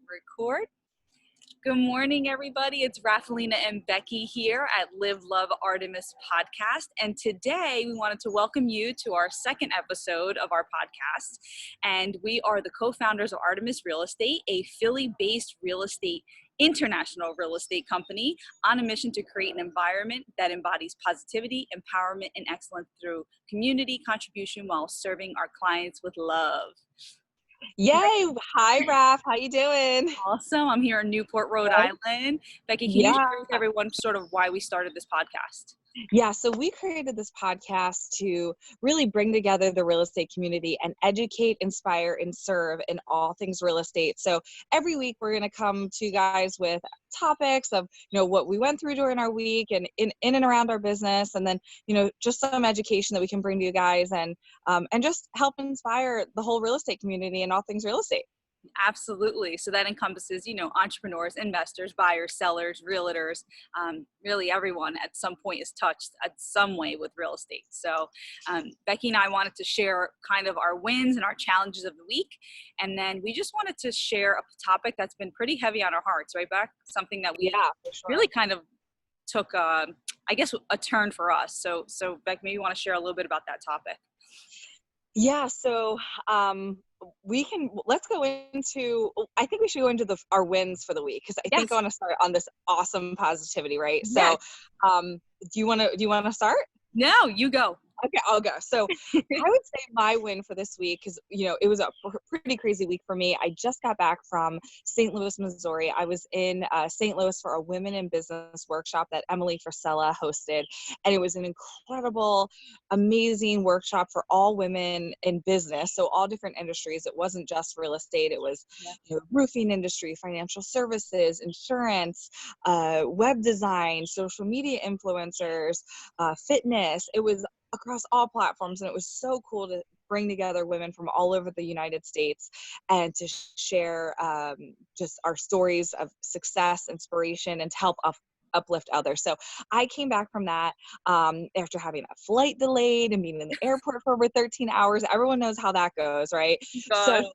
Record. Good morning, everybody. It's Raffaellina and Becky here at Love Artemis Podcast. And today we wanted to welcome you to our second episode of our podcast. And we are the co-founders of Artemis Real Estate, a Philly-based international real estate company on a mission to create an environment that embodies positivity, empowerment, and excellence through community contribution while serving our clients with love. Yay. Hi, Raph. How you doing? Awesome. I'm here in Newport, Rhode Island. Becky, can you share with everyone sort of why we started this podcast? Yeah, so we created this podcast to really bring together the real estate community and educate, inspire, and serve in all things real estate. So every week we're going to come to you guys with topics of, what we went through during our week and in and around our business. And then, just some education that we can bring to you guys and just help inspire the whole real estate community and all things real estate. Absolutely. So that encompasses, entrepreneurs, investors, buyers, sellers, realtors, really everyone at some point is touched at some way with real estate. So Becky and I wanted to share kind of our wins and our challenges of the week. And then we just wanted to share a topic that's been pretty heavy on our hearts, right, Beck? Something that we really kind of took, a turn for us. So Beck, maybe you want to share a little bit about that topic. Yeah. So, let's go into, I think we should go into our wins for the week. Cause I think I want to start on this awesome positivity, right? Yes. So, do you want to start? No, you go. Okay, I'll go. So I would say my win for this week, because, it was a pretty crazy week for me. I just got back from St. Louis, Missouri. I was in St. Louis for a women in business workshop that Frisella hosted. And it was an incredible, amazing workshop for all women in business. So all different industries. It wasn't just real estate. It was roofing industry, financial services, insurance, web design, social media influencers, fitness. It was across all platforms. And it was so cool to bring together women from all over the United States and to share just our stories of success, inspiration, and to help uplift others. So I came back from that after having a flight delayed and being in the airport for over 13 hours. Everyone knows how that goes, right? So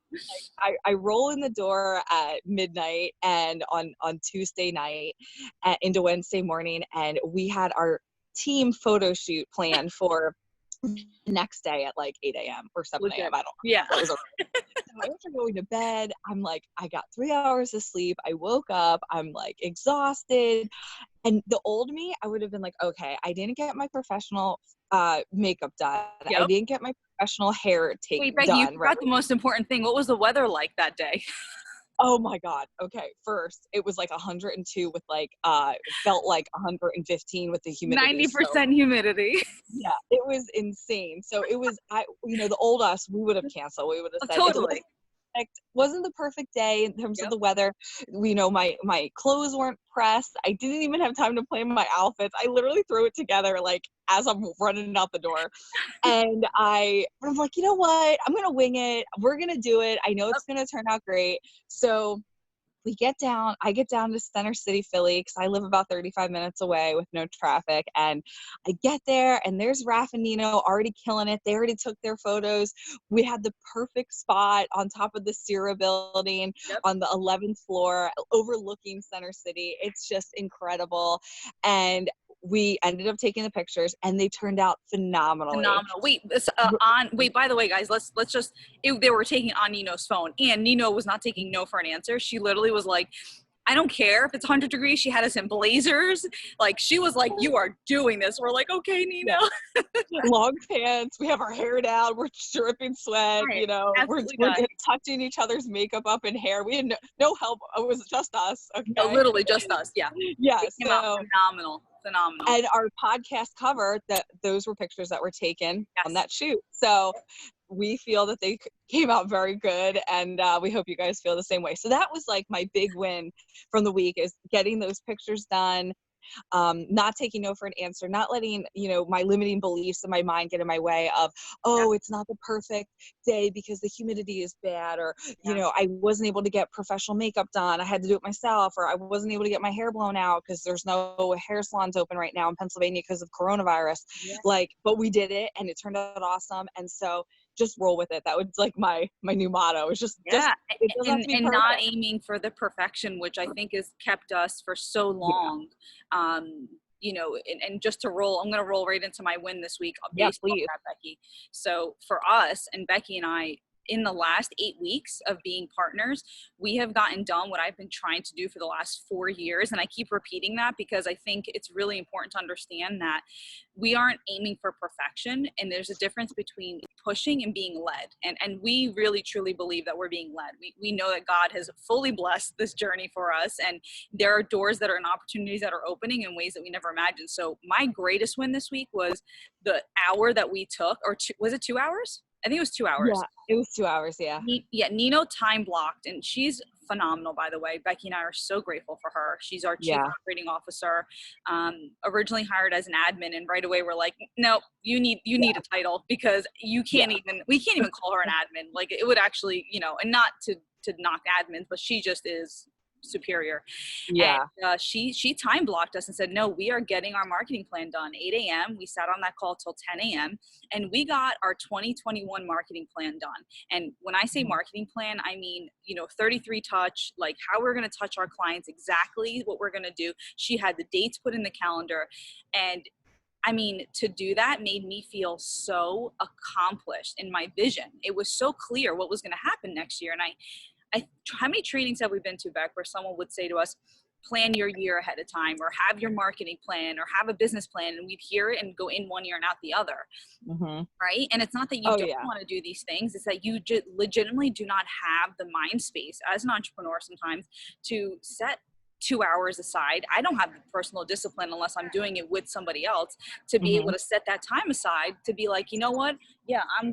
I roll in the door at midnight and on Tuesday night into Wednesday morning, and we had our team photo shoot planned for next day at like 8 a.m. or 7 a.m. I don't know. Yeah. So after going to bed, I'm like, I got 3 hours of sleep. I woke up. I'm like exhausted. And the old me, I would have been like, okay, I didn't get my professional makeup done. Yep. I didn't get my professional hair done. Wait, Becky, you forgot the most important thing. What was the weather like that day? Oh my God. Okay. First, it was like 102 with felt like 115 with the humidity. 90% humidity. Yeah, it was insane. So it was, the old us, we would have canceled. We would have said, totally. Wasn't the perfect day in terms of the weather. My clothes weren't pressed. I didn't even have time to plan my outfits. I literally threw it together as I'm running out the door. And I'm like, you know what? I'm going to wing it. We're going to do it. I know it's going to turn out great. So I get down to Center City, Philly, because I live about 35 minutes away with no traffic. And I get there, and there's Raffaellina already killing it. They already took their photos. We had the perfect spot on top of the Sierra building on the 11th floor, overlooking Center City. It's just incredible. And we ended up taking the pictures, and they turned out phenomenally. Phenomenal. Wait, by the way, guys, let's just, they were taking on Nino's phone, and Nino was not taking no for an answer. She literally was like, I don't care if it's 100 degrees. She had us in blazers. She was like, you are doing this. We're like, okay, Nino. Long pants. We have our hair down. We're dripping sweat. Right. We're touching each other's makeup up and hair. We had no help. It was just us. Okay. No, literally just us. Yeah. Yeah. Phenomenal. And our podcast cover, those were pictures that were taken on that shoot. So we feel that they came out very good, and we hope you guys feel the same way. So that was my big win from the week, is getting those pictures done, not taking no for an answer, not letting, my limiting beliefs in my mind get in my way of, it's not the perfect day because the humidity is bad, or, I wasn't able to get professional makeup done. I had to do it myself, or I wasn't able to get my hair blown out because there's no hair salons open right now in Pennsylvania because of coronavirus. But we did it, and it turned out awesome. And so just roll with it. That was like my new motto. It's just it doesn't have to be and perfect. not aiming for the perfection, which I think has kept us for so long. You know, and just to roll, I'm going to roll right into my win this week based on that, Becky. So for us, and Becky and I, in the last 8 weeks of being partners, we have gotten done what I've been trying to do for the last 4 years. And I keep repeating that because I think it's really important to understand that we aren't aiming for perfection. And there's a difference between pushing and being led. And we really, truly believe that we're being led. We know that God has fully blessed this journey for us. And there are doors that are and opportunities that are opening in ways that we never imagined. So my greatest win this week was the hour that we took, was it 2 hours? I think it was 2 hours. Yeah, it was 2 hours. Yeah. Nino time blocked, and she's phenomenal, by the way. Becky and I are so grateful for her. She's our chief operating officer, originally hired as an admin. And right away we're like, no, you need a title, because we can't even call her an admin. Like, it would actually, you know, and not to knock admins, but she just is superior. And she time blocked us and said, no, we are getting our marketing plan done 8 a.m. We sat on that call till 10 a.m. and we got our 2021 marketing plan done. And when I say marketing plan, I mean, you know, 33 touch, like how we're going to touch our clients, exactly what we're going to do. She had the dates put in the calendar. And I mean, to do that made me feel so accomplished in my vision. It was so clear what was going to happen next year. And how many trainings have we been to, Beck, where someone would say to us, plan your year ahead of time, or have your marketing plan, or have a business plan, and we'd hear it and go in one ear and out the other. Right? And it's not that you don't want to do these things. It's that you legitimately do not have the mind space as an entrepreneur sometimes to set 2 hours aside. I don't have the personal discipline unless I'm doing it with somebody else to be able to set that time aside to be like, you know what? Yeah, I'm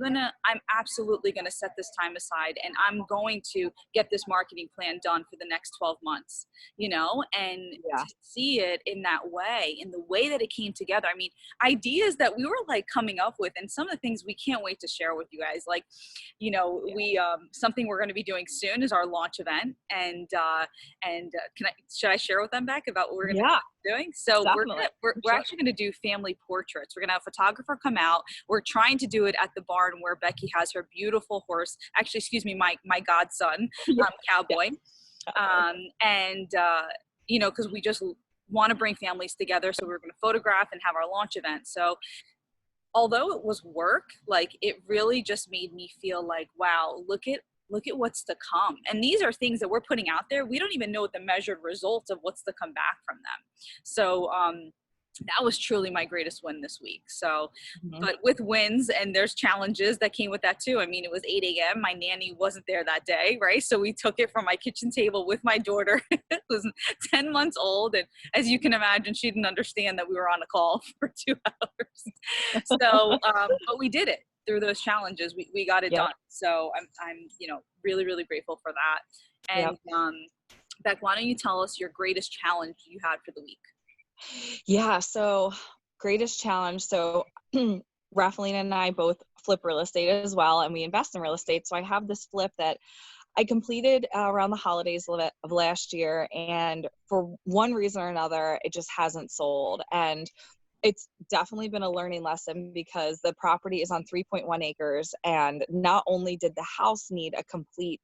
absolutely going to set this time aside, and I'm going to get this marketing plan done for the next 12 months, you know, and to see it in that way, in the way that it came together. I mean, ideas that we were like coming up with, and some of the things we can't wait to share with you guys. Like, you know, we, something we're going to be doing soon is our launch event. And should I share with them, Beck, about what we're going to be doing? So we're actually going to do family portraits. We're going to have a photographer come out. We're trying to do it at the barn where Becky has her beautiful horse. Actually, excuse me, my godson, Cowboy. You know, because we just want to bring families together. So we're going to photograph and have our launch event. So although it was work, like, it really just made me feel like, wow, look at what's to come. And these are things that we're putting out there. We don't even know what the measured results of what's to come back from them. So that was truly my greatest win this week. So, but with wins, and there's challenges that came with that too. I mean, it was 8 a.m. My nanny wasn't there that day, right? So we took it from my kitchen table with my daughter. It was 10 months old. And as you can imagine, she didn't understand that we were on a call for 2 hours. So, but we did it. Through those challenges, we got it done. So I'm, you know, really, really grateful for that. And Beck, why don't you tell us your greatest challenge you had for the week? Yeah. So greatest challenge. So Raffaellina and I both flip real estate as well, and we invest in real estate. So I have this flip that I completed around the holidays of last year. And for one reason or another, it just hasn't sold. And it's definitely been a learning lesson, because the property is on 3.1 acres. And not only did the house need a complete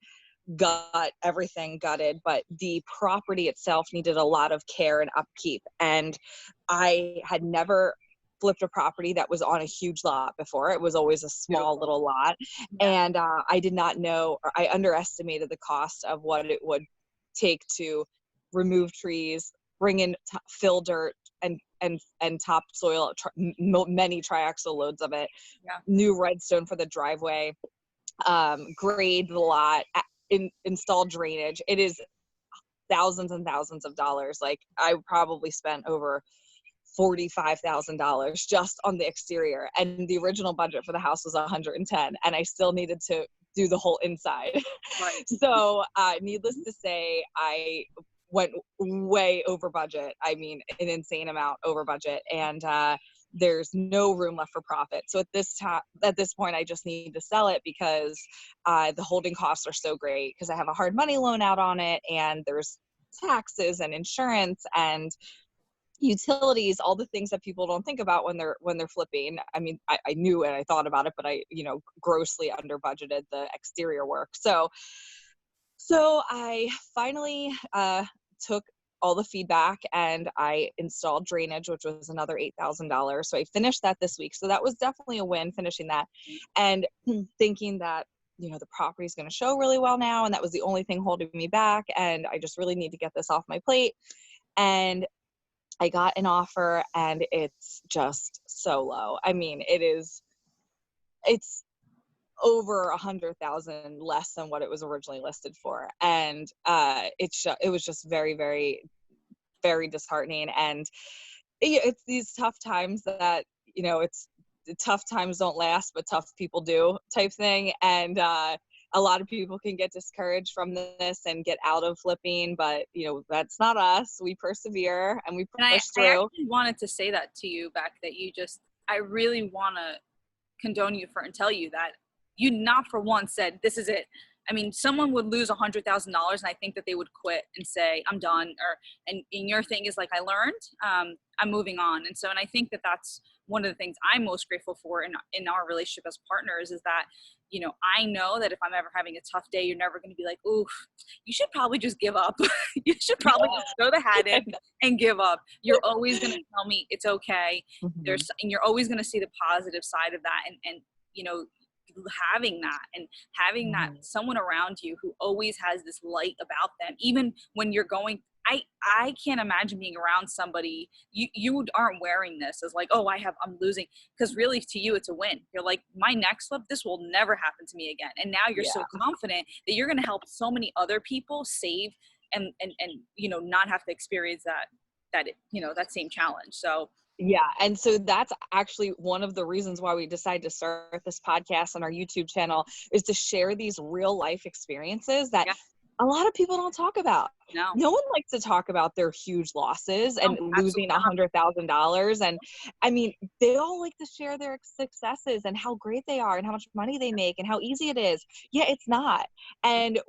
everything gutted, but the property itself needed a lot of care and upkeep. And I had never flipped a property that was on a huge lot before. It was always a small little lot. And I did not know, or I underestimated the cost of what it would take to remove trees, bring in fill dirt and topsoil, many triaxle loads of it, new redstone for the driveway, grade the lot, install drainage. It is thousands and thousands of dollars. Like, I probably spent over $45,000 just on the exterior, and the original budget for the house was 110, and I still needed to do the whole inside. Right. So needless to say, I went way over budget. I mean, an insane amount over budget. And there's no room left for profit. So at this point, I just need to sell it, because the holding costs are so great, because I have a hard money loan out on it, and there's taxes and insurance, and utilities, all the things that people don't think about when they're flipping. I mean, I knew and I thought about it, but I, grossly under budgeted the exterior work. So I finally took all the feedback and I installed drainage, which was another $8,000. So I finished that this week. So that was definitely a win, finishing that, and thinking that, the property is going to show really well now. And that was the only thing holding me back. And I just really need to get this off my plate. And I got an offer and it's just so low. I mean, it's over 100,000 less than what it was originally listed for. And it was just very, very, very disheartening. And it's these tough times that, it's tough times don't last, but tough people do type thing. And a lot of people can get discouraged from this and get out of flipping, but that's not us. We persevere and we push through. I actually wanted to say that to you, Beck, that I really want to condone you for and tell you that you not for once said, this is it. I mean, someone would lose $100,000 and I think that they would quit and say, I'm done. And your thing is like, I learned, I'm moving on. And I think that that's one of the things I'm most grateful for in our relationship as partners is that, I know that if I'm ever having a tough day, you're never going to be like, oof, you should probably just give up. You should probably just throw the hat in and give up. You're always going to tell me it's okay. Mm-hmm. And you're always going to see the positive side of that. And having that someone around you who always has this light about them, even when you're going, I can't imagine being around somebody, you aren't wearing this as like, oh, I'm losing, because really to you, it's a win. You're like, my next flip, this will never happen to me again. And now you're so confident that you're going to help so many other people save and not have to experience that same challenge. So yeah. And so that's actually one of the reasons why we decided to start this podcast on our YouTube channel, is to share these real life experiences that a lot of people don't talk about. No one likes to talk about their huge losses and losing $100,000. And I mean, they all like to share their successes and how great they are and how much money they make and how easy it is. Yeah, it's not. And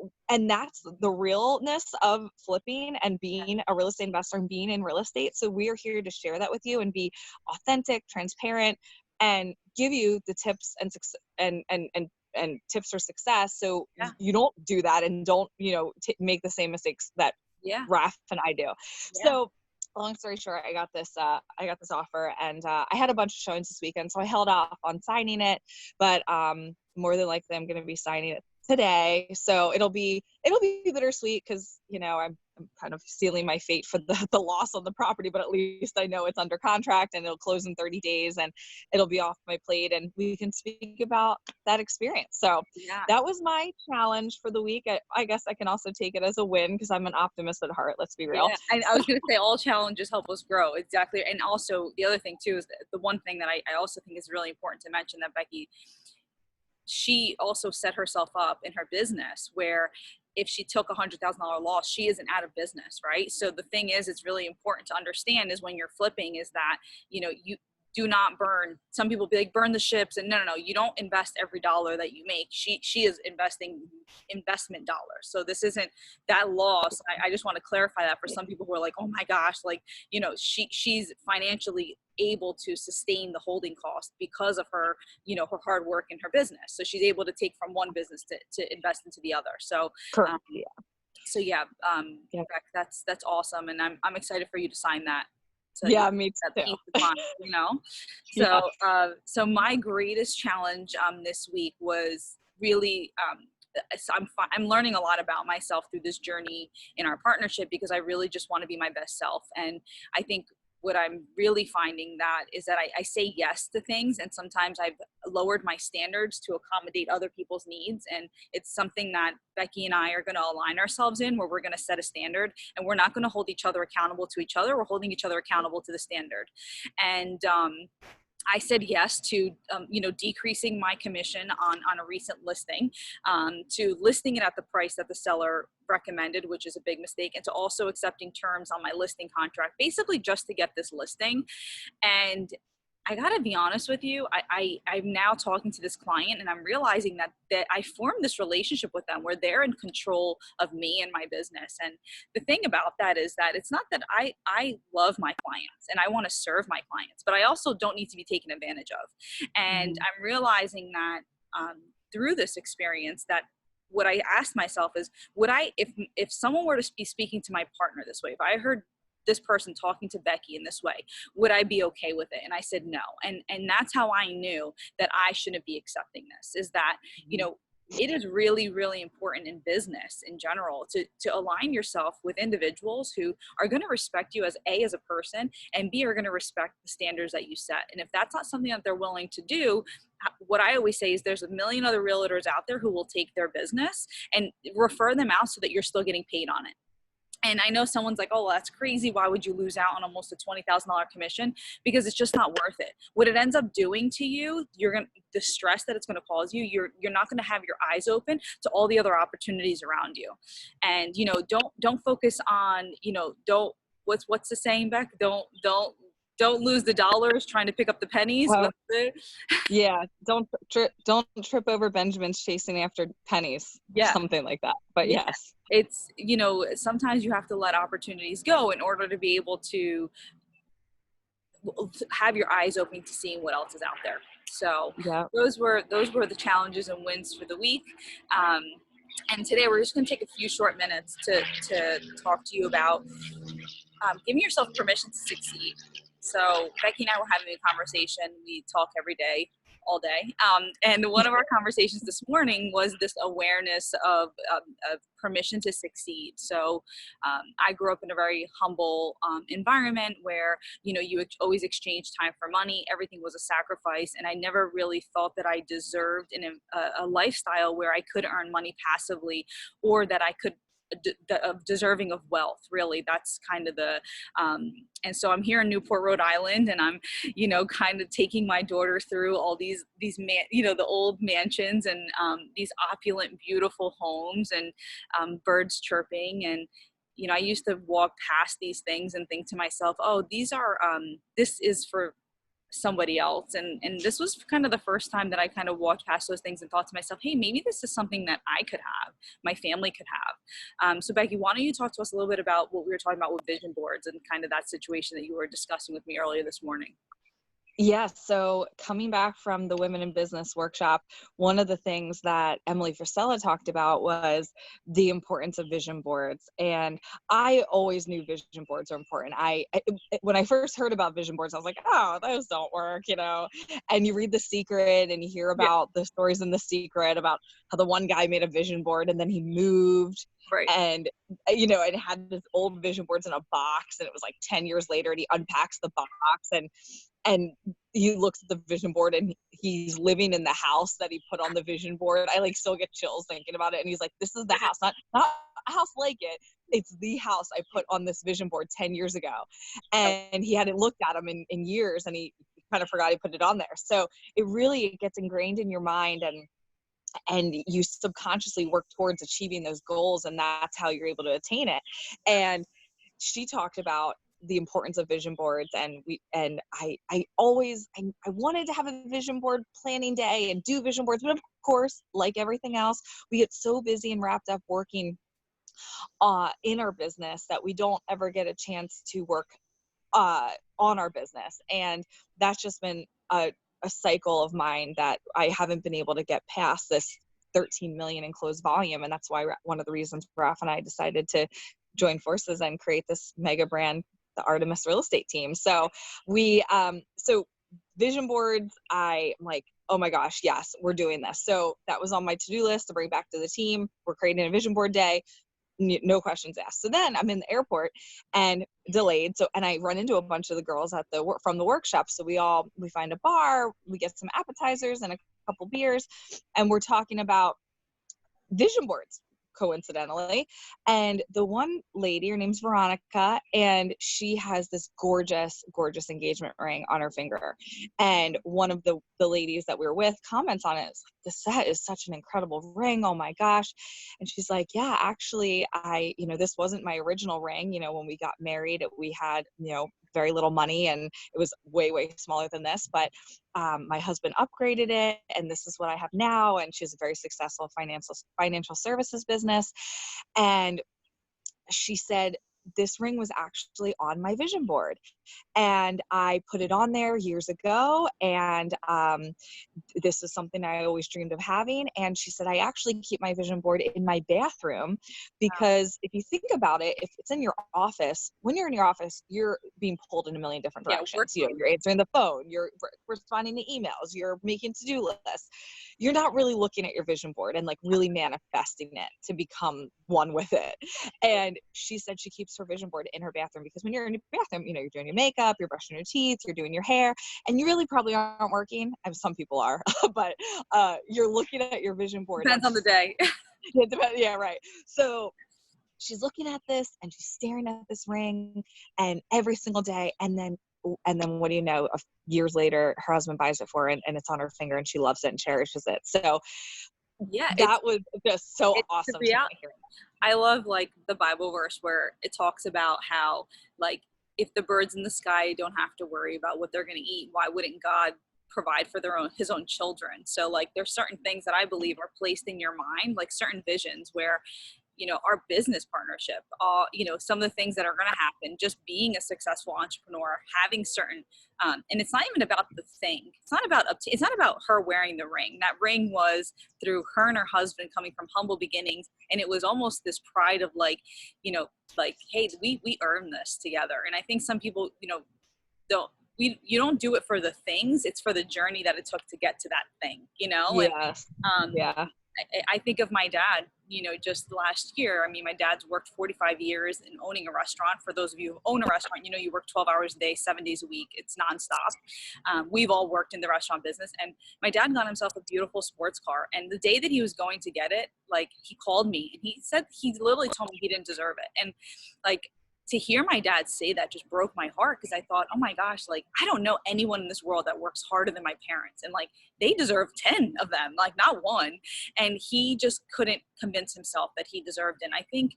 that's the realness of flipping and being a real estate investor and being in real estate. So we are here to share that with you and be authentic, transparent, and give you the tips and tips for success. So you don't do that and don't, make the same mistakes that Raf and I do. Yeah. So long story short, I got this offer and I had a bunch of showings this weekend. So I held off on signing it, but more than likely I'm going to be signing it today. So it'll be bittersweet because, I'm kind of sealing my fate for the loss on the property, but at least I know it's under contract and it'll close in 30 days and it'll be off my plate and we can speak about that experience. So that was my challenge for the week. I guess I can also take it as a win because I'm an optimist at heart. Let's be real. Yeah. I was going to say all challenges help us grow. Exactly. And also the other thing too, is the one thing that I also think is really important to mention, that Becky, she also set herself up in her business where if she took $100,000 loss, she isn't out of business, right? So the thing is, it's really important to understand is when you're flipping is that, you do not burn. Some people be like, burn the ships. And no, you don't invest every dollar that you make. She is investing investment dollars. So this isn't that loss. I just want to clarify that for some people who are like, oh my gosh, like, she's financially able to sustain the holding cost because of her, her hard work in her business. So she's able to take from one business to invest into the other. So, that's awesome. And I'm excited for you to sign that. So me too. So my greatest challenge this week was really I'm learning a lot about myself through this journey in our partnership because I really just want to be my best self. And I think what I'm really finding that is that I say yes to things, and sometimes I've lowered my standards to accommodate other people's needs. And it's something that Becky and I are going to align ourselves in, where we're going to set a standard and we're not going to hold each other accountable to each other. We're holding each other accountable to the standard. And I said yes to, decreasing my commission on a recent listing, to listing it at the price that the seller recommended, which is a big mistake, and to also accepting terms on my listing contract, basically just to get this listing. And I gotta be honest with you. I'm now talking to this client and I'm realizing that I formed this relationship with them where they're in control of me and my business. And the thing about that is that it's not that I love my clients and I want to serve my clients, but I also don't need to be taken advantage of. And I'm realizing that through this experience that what I asked myself is, would I, if someone were to be speaking to my partner this way, if I heard this person talking to Becky in this way, would I be okay with it? And I said no. And that's how I knew that I shouldn't be accepting this, is that, you know, it is really, really important in business in general to align yourself with individuals who are going to respect you as a person, and B, are going to respect the standards that you set. And if that's not something that they're willing to do, what I always say is there's a million other realtors out there who will take their business and refer them out so that you're still getting paid on it. And I know someone's like, oh, well, that's crazy. Why would you lose out on almost a $20,000 commission? Because it's just not worth it. What it ends up doing to you, the stress that it's going to cause you, you're not going to have your eyes open to all the other opportunities around you. And, you know, don't focus on, you know, what's the saying, Beck? Don't lose the dollars trying to pick up the pennies. Yeah, don't trip over Benjamins chasing after pennies. Yeah, something like that. But yeah. Yes, it's, you know, sometimes you have to let opportunities go in order to be able to have your eyes open to seeing what else is out there. So yeah, those were the challenges and wins for the week. And today we're just going to take a few short minutes to talk to you about giving yourself permission to succeed. So Becky and I were having a conversation. We talk every day, all day. And one of our conversations this morning was this awareness of permission to succeed. So I grew up in a very humble environment where, you know, you always exchange time for money. Everything was a sacrifice. And I never really thought that I deserved a lifestyle where I could earn money passively, or that I could deserving of wealth. Really, that's kind of the and so I'm here in Newport, Rhode Island, and I'm, you know, kind of taking my daughter through all these you know, the old mansions and these opulent, beautiful homes, and birds chirping. And, you know, I used to walk past these things and think to myself, oh, these are this is for somebody else. And this was kind of the first time that I kind of walked past those things and thought to myself, hey, maybe this is something that I could have, my family could have. So Becky, why don't you talk to us a little bit about what we were talking about with vision boards and kind of that situation that you were discussing with me earlier this morning? Yeah, so coming back from the Women in Business workshop, one of the things that Emily Frisella talked about was the importance of vision boards. And I always knew vision boards are important. When I first heard about vision boards, I was like, oh, those don't work, you know. And you read The Secret and you hear about the stories in The Secret about how the one guy made a vision board and then he moved. Right. And, you know, it had this old vision boards in a box, and it was like 10 years later and he unpacks the box and he looks at the vision board and he's living in the house that he put on the vision board. I like still get chills thinking about it. And he's like, this is the house, not a house like it. It's the house I put on this vision board 10 years ago. And he hadn't looked at them in years, and he kind of forgot he put it on there. So it gets ingrained in your mind, and you subconsciously work towards achieving those goals, and that's how you're able to attain it. And she talked about the importance of vision boards, and I wanted to have a vision board planning day and do vision boards, but of course, like everything else, we get so busy and wrapped up working in our business that we don't ever get a chance to work on our business. And that's just been a cycle of mine that I haven't been able to get past, this 13 million in closed volume. And that's why one of the reasons Raf and I decided to join forces and create this mega brand, the Artemis real estate team. So so vision boards, I'm like, oh my gosh, yes, we're doing this. So that was on my to-do list to bring back to the team. We're creating a vision board day. No questions asked. So then I'm in the airport and delayed. And I run into a bunch of the girls from the workshop. So we find a bar, we get some appetizers and a couple beers, and we're talking about vision boards, coincidentally. And the one lady, her name's Veronica, and she has this gorgeous, gorgeous engagement ring on her finger. And one of the ladies that we were with comments on it. That is such an incredible ring. Oh my gosh. And she's like, yeah, actually, this wasn't my original ring. You know, when we got married, we had, very little money, and it was way, way smaller than this. But my husband upgraded it, and this is what I have now. And she has a very successful financial services business. And she said, this ring was actually on my vision board, and I put it on there years ago. And this is something I always dreamed of having. And she said, I actually keep my vision board in my bathroom because if you think about it, if it's in your office, when you're in your office, you're being pulled in a million different directions. You're answering the phone, you're responding to emails, you're making to-do lists. You're not really looking at your vision board and like really manifesting it to become one with it. And she said she keeps her vision board in her bathroom because when you're in your bathroom, you're doing your makeup, you're brushing your teeth, you're doing your hair, and you really probably aren't working. And some people are, but you're looking at your vision board. Depends on the day. Yeah, right. So she's looking at this and she's staring at this ring and every single day. And then what do you know, years later, her husband buys it for her and it's on her finger and she loves it and cherishes it. So yeah, that was just so awesome. I love like the Bible verse where it talks about how like, if the birds in the sky don't have to worry about what they're going to eat, why wouldn't God provide for his own children? So like there's certain things that I believe are placed in your mind, like certain visions where, our business partnership, some of the things that are going to happen, just being a successful entrepreneur, having certain, and it's not even about the thing. It's not about her wearing the ring. That ring was through her and her husband coming from humble beginnings. And it was almost this pride of like, hey, we earned this together. And I think some people, you don't do it for the things, it's for the journey that it took to get to that thing, Yes. And, I think of my dad, just last year. I mean, my dad's worked 45 years in owning a restaurant. For those of you who own a restaurant, you work 12 hours a day, 7 days a week. It's nonstop. We've all worked in the restaurant business, and my dad got himself a beautiful sports car. And the day that he was going to get it, like he called me and he said, he literally told me he didn't deserve it. And like, to hear my dad say that just broke my heart, because I thought, oh my gosh, like I don't know anyone in this world that works harder than my parents, and like they deserve 10 of them, like not one. And he just couldn't convince himself that he deserved it. And I think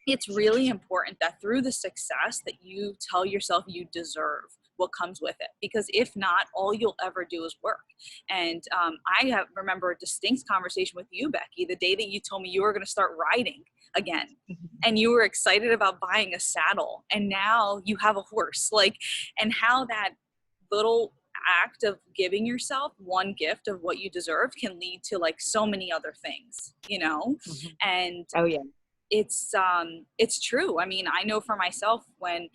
it's really important that through the success that you tell yourself you deserve what comes with it, because if not, all you'll ever do is work. And I remember a distinct conversation with you, Becky, the day that you told me you were going to start riding again, and you were excited about buying a saddle, and now you have a horse, like, and how that little act of giving yourself one gift of what you deserve can lead to like so many other things, and oh yeah, it's true. I mean, I know for myself when,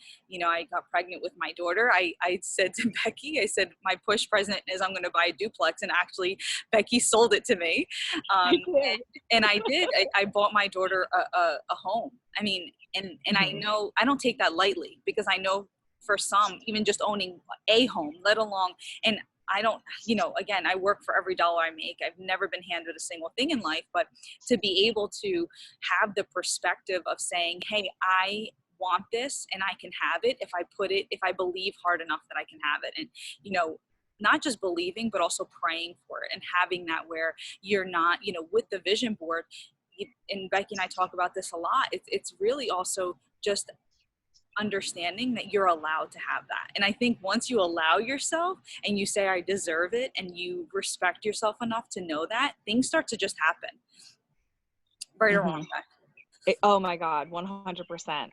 I got pregnant with my daughter, I said to Becky, I said, my push present is I'm going to buy a duplex. And actually Becky sold it to me. And I did, I bought my daughter a home. I mean, and I know I don't take that lightly, because I know for some, even just owning a home, let alone, and I don't, again, I work for every dollar I make. I've never been handed a single thing in life, but to be able to have the perspective of saying, hey, I want this and I can have it if I believe hard enough that I can have it. And, not just believing, but also praying for it, and having that where you're not, with the vision board, and Becky and I talk about this a lot. It's really also just understanding that you're allowed to have that. And I think once you allow yourself and you say, I deserve it, and you respect yourself enough to know that, things start to just happen. Right or wrong. Oh my God, 100%.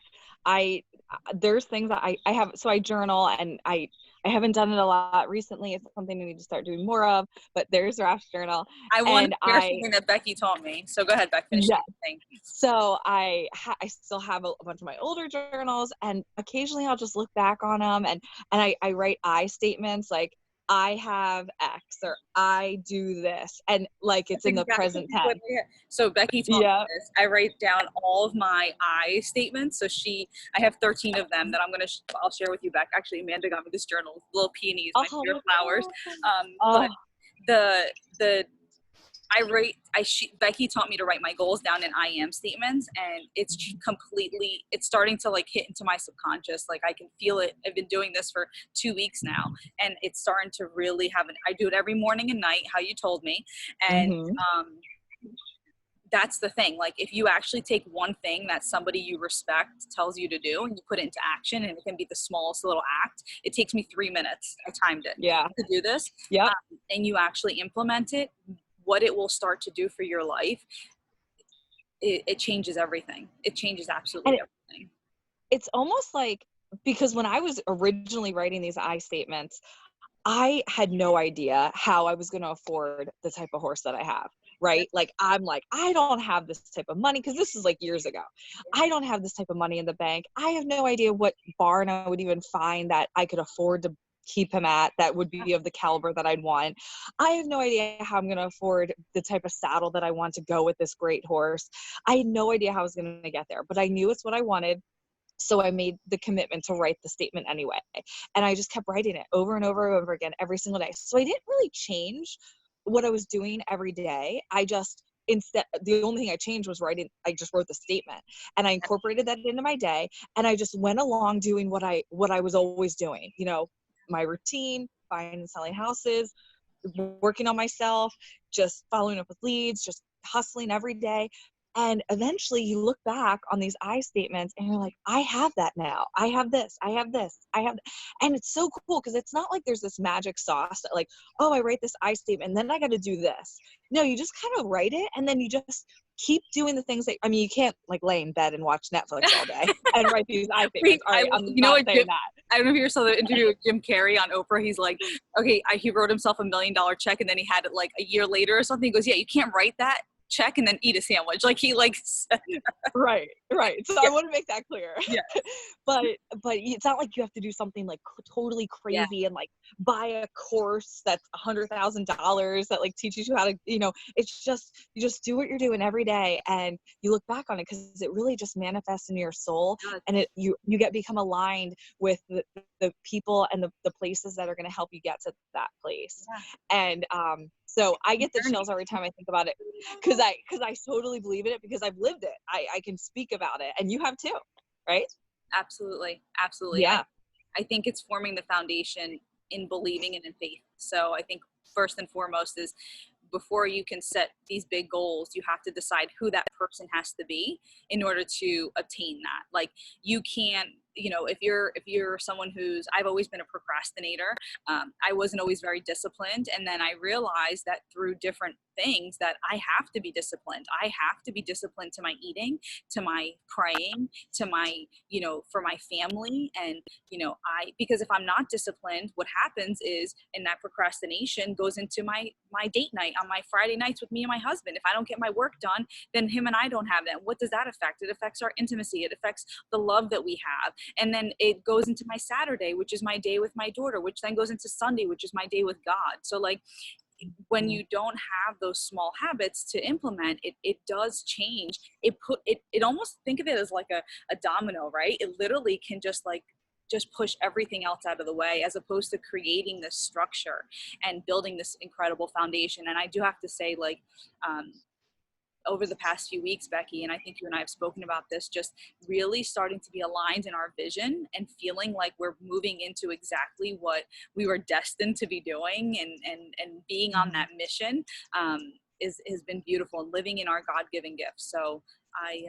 There's things that I have, so I journal, and I haven't done it a lot recently. It's something I need to start doing more of, but there's Raph's journal. I want to share something that Becky taught me. So go ahead, Becky, finish the thing. So I still have a bunch of my older journals, and occasionally I'll just look back on them, and I write I statements like, I have X, or I do this, and like it's in the present tense. So Becky taught me this. I write down all of my I statements. So I have 13 of them that I'll share with you, Beck. Actually, Amanda got me this journal, little peonies, my favorite flowers. But Becky taught me to write my goals down in I am statements, and it's starting to like hit into my subconscious. Like I can feel it. I've been doing this for 2 weeks now, and it's starting to really I do it every morning and night, how you told me. And, that's the thing. Like if you actually take one thing that somebody you respect tells you to do and you put it into action, and it can be the smallest little act. It takes me 3 minutes. I timed it to do this. Yep. And you actually implement it, what it will start to do for your life. It changes everything. It changes absolutely everything. It's almost like, because when I was originally writing these I statements, I had no idea how I was going to afford the type of horse that I have, right? Like, I'm like, I don't have this type of money, because this is like years ago. I don't have this type of money in the bank. I have no idea what barn I would even find that I could afford to keep him at that would be of the caliber that I'd want. I have no idea how I'm going to afford the type of saddle that I want to go with this great horse. I had no idea how I was going to get there, but I knew it's what I wanted. So I made the commitment to write the statement anyway. And I just kept writing it over and over and over again every single day. So I didn't really change what I was doing every day. The only thing I changed was writing. I just wrote the statement and I incorporated that into my day. And I just went along doing what I was always doing, you know, my routine, buying and selling houses, working on myself, just following up with leads, just hustling every day. And eventually you look back on these I statements and you're like, I have that now. I have this, I have this, I have, and it's so cool because it's not like there's this magic sauce that like, oh, I write this I statement and then I got to do this. No, you just kind of write it and then you just keep doing the things that, I mean, you can't like lay in bed and watch Netflix all day and write these I statements. All right, I'm not saying that. I don't know if you saw the interview with Jim Carrey on Oprah. He's like, okay, he wrote himself $1 million check and then he had it like a year later or something. He goes, yeah, you can't write that check and then eat a sandwich. Like he like right. So I want to make that clear. Yeah. but it's not like you have to do something like totally crazy and like buy a course that's $100,000 that like teaches you how to, you know, it's just, you just do what you're doing every day and you look back on it because it really just manifests in your soul and you become aligned with the people and the places that are going to help you get to that place. And so I get the chills every time I think about it because I totally believe in it because I've lived it. I can speak about it and you have too, right? Absolutely. Yeah. I think it's forming the foundation in believing and in faith. So I think first and foremost is before you can set these big goals, you have to decide who that person has to be in order to attain that. Like you can't, you know, if you're someone I've always been a procrastinator. I wasn't always very disciplined. And then I realized that through different things that I have to be disciplined. I have to be disciplined to my eating, to my praying, to my, you know, for my family. And, you know, because if I'm not disciplined, what happens is, and that procrastination goes into my date night on my Friday nights with me and my husband. If I don't get my work done, then him and I don't have that. What does that affect? It affects our intimacy. It affects the love that we have. And then it goes into my Saturday, which is my day with my daughter, which then goes into Sunday, which is my day with God. So like, when you don't have those small habits to implement, it does change. It almost, think of it as like a domino, right? It literally can just push everything else out of the way, as opposed to creating this structure and building this incredible foundation. And I do have to say, like, over the past few weeks, Becky, and I think you and I have spoken about this, just really starting to be aligned in our vision and feeling like we're moving into exactly what we were destined to be doing and being on that mission has been beautiful, and living in our God-given gifts. So I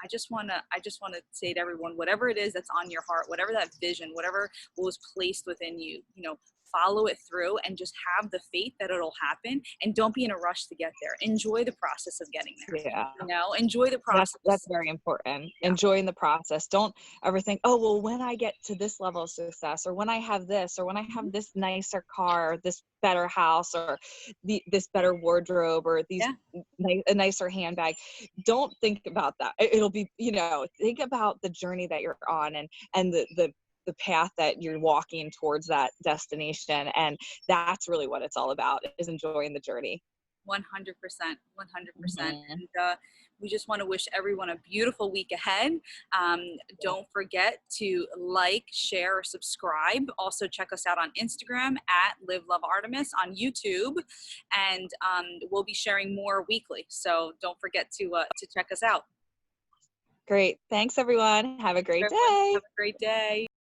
just want to say to everyone, whatever it is that's on your heart, whatever that vision, whatever was placed within you, you know, follow it through and just have the faith that it'll happen, and don't be in a rush to get there. Enjoy the process of getting there. Yeah. You know, enjoy the process. That's very important. Yeah. Enjoying the process. Don't ever think, oh, well, when I get to this level of success, or when I have this, or when I have this nicer car, or this better house, or this better wardrobe, or a nicer handbag. Don't think about that. It'll be, you know, think about the journey that you're on and the path that you're walking towards that destination. And that's really what it's all about, is enjoying the journey. 100%. And we just want to wish everyone a beautiful week ahead. Don't forget to like, share, or subscribe. Also check us out on Instagram at Live Love Artemis, on YouTube, and we'll be sharing more weekly. So don't forget to check us out. Great. Thanks, everyone. Have a great day. Have a great day.